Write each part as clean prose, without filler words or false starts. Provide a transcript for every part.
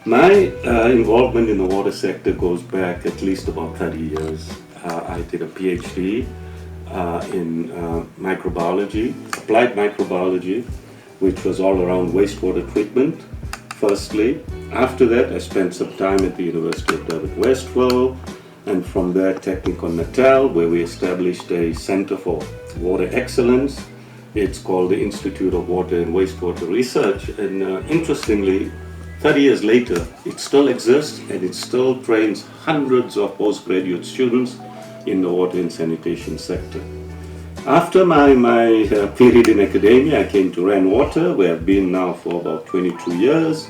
My involvement in the water sector goes back at least about 30 years. I did a PhD in microbiology, applied microbiology, which was all around wastewater treatment, firstly. After that, I spent some time at the University of David Westville, and from there, Technikon Natal, where we established a Center for Water Excellence. It's called the Institute of Water and Wastewater Research, and interestingly, 30 years later, it still exists and it still trains hundreds of postgraduate students in the water and sanitation sector. After my period in academia, I came to RAN Water, where I've been now for about 22 years.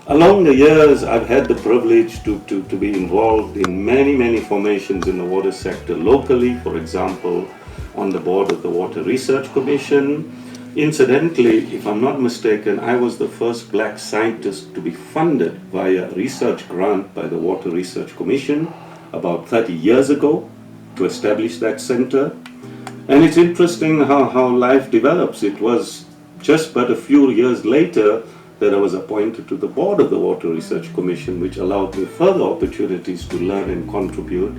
Along the years, I've had the privilege to be involved in many formations in the water sector locally, for example, on the board of the Water Research Commission. Incidentally, if I'm not mistaken, I was the first black scientist to be funded via a research grant by the Water Research Commission about 30 years ago to establish that center. And it's interesting how life develops. It was just but a few years later that I was appointed to the board of the Water Research Commission, which allowed me further opportunities to learn and contribute.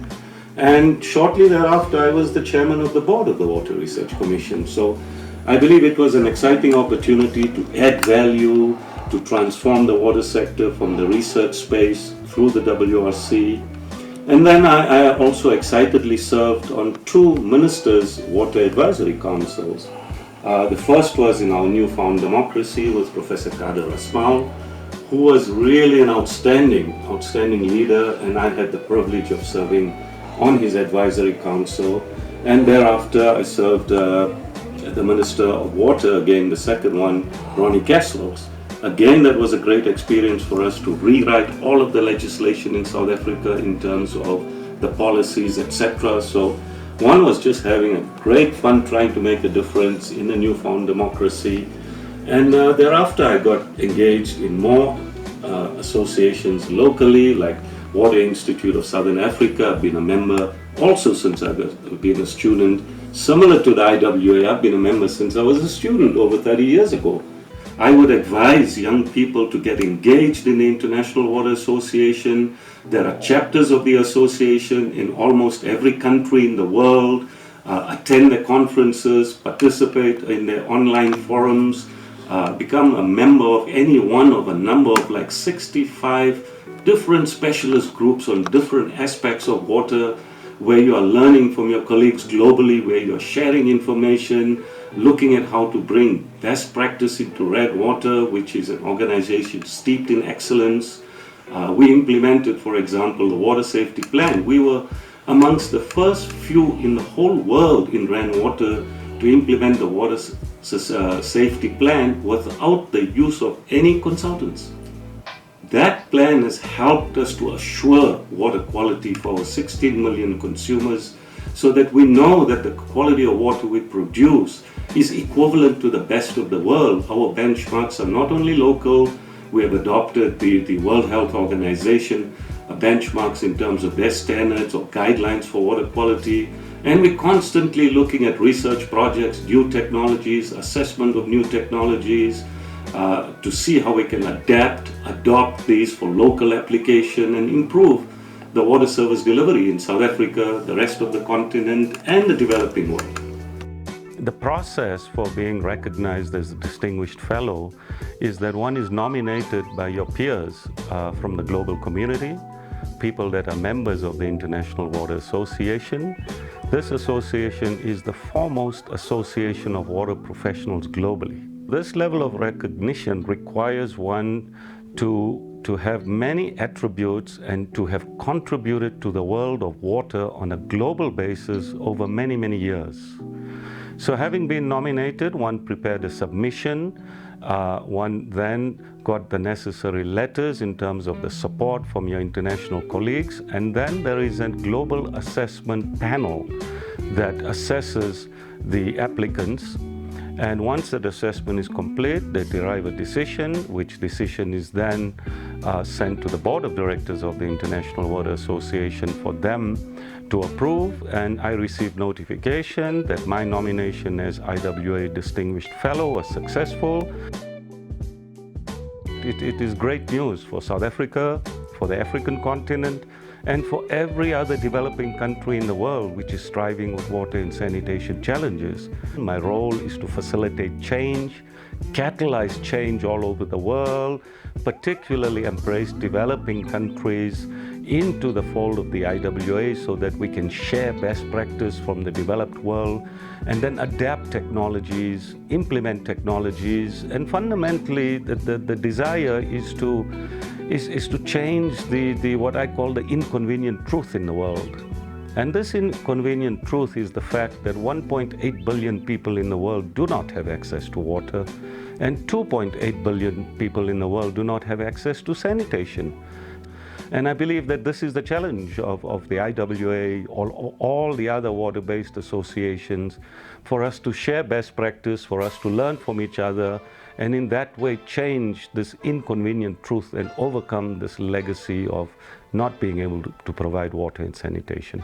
And shortly thereafter, I was the chairman of the board of the Water Research Commission. So I believe it was an exciting opportunity to add value, to transform the water sector from the research space through the WRC. And then I also excitedly served on two ministers' water advisory councils. The first was in our newfound democracy with Professor Kader Asmal, who was really an outstanding leader, and I had the privilege of serving on his advisory council. And thereafter I served the Minister of Water, again the second one, Ronnie Kasrils. Again, that was a great experience for us to rewrite all of the legislation in South Africa in terms of the policies, etc. So one was just having a great fun trying to make a difference in a newfound democracy. And thereafter I got engaged in more associations locally, like Water Institute of Southern Africa. I've been a member also since I've been a student. Similar to the IWA, I've been a member since I was a student over 30 years ago. I would advise young people to get engaged in the International Water Association. There are chapters of the association in almost every country in the world. Attend the conferences, participate in their online forums, become a member of any one of a number of like 65 different specialist groups on different aspects of water, where you are learning from your colleagues globally, where you are sharing information, looking at how to bring best practice into RAN Water, which is an organization steeped in excellence. We implemented, for example, the Water Safety Plan. We were amongst the first few in the whole world in RAN Water to implement the Water Safety Plan without the use of any consultants. That plan has helped us to assure water quality for our 16 million consumers, so that we know that the quality of water we produce is equivalent to the best of the world. Our benchmarks are not only local, we have adopted the World Health Organization benchmarks in terms of their standards or guidelines for water quality, and we're constantly looking at research projects, new technologies, assessment of new technologies, to see how we can adopt these for local application and improve the water service delivery in South Africa, the rest of the continent, and the developing world. The process for being recognized as a distinguished fellow is that one is nominated by your peers from the global community, people that are members of the International Water Association. This association is the foremost association of water professionals globally. This level of recognition requires one to have many attributes and to have contributed to the world of water on a global basis over many years. So having been nominated, one prepared a submission. One then got the necessary letters in terms of the support from your international colleagues, and then there is a global assessment panel that assesses the applicants. And once that assessment is complete, they derive a decision, which decision is then sent to the board of directors of the International Water Association for them to approve. And I received notification that my nomination as IWA Distinguished Fellow was successful. it is great news for South Africa, for the African continent, and for every other developing country in the world which is striving with water and sanitation challenges. My role is to facilitate change, catalyze change all over the world, particularly embrace developing countries into the fold of the IWA so that we can share best practice from the developed world and then adapt technologies, implement technologies, and fundamentally the desire is to change the what I call the inconvenient truth in the world. And this inconvenient truth is the fact that 1.8 billion people in the world do not have access to water, and 2.8 billion people in the world do not have access to sanitation. And I believe that this is the challenge of the IWA, all the other water-based associations, for us to share best practice, for us to learn from each other, and in that way change this inconvenient truth and overcome this legacy of not being able to provide water and sanitation.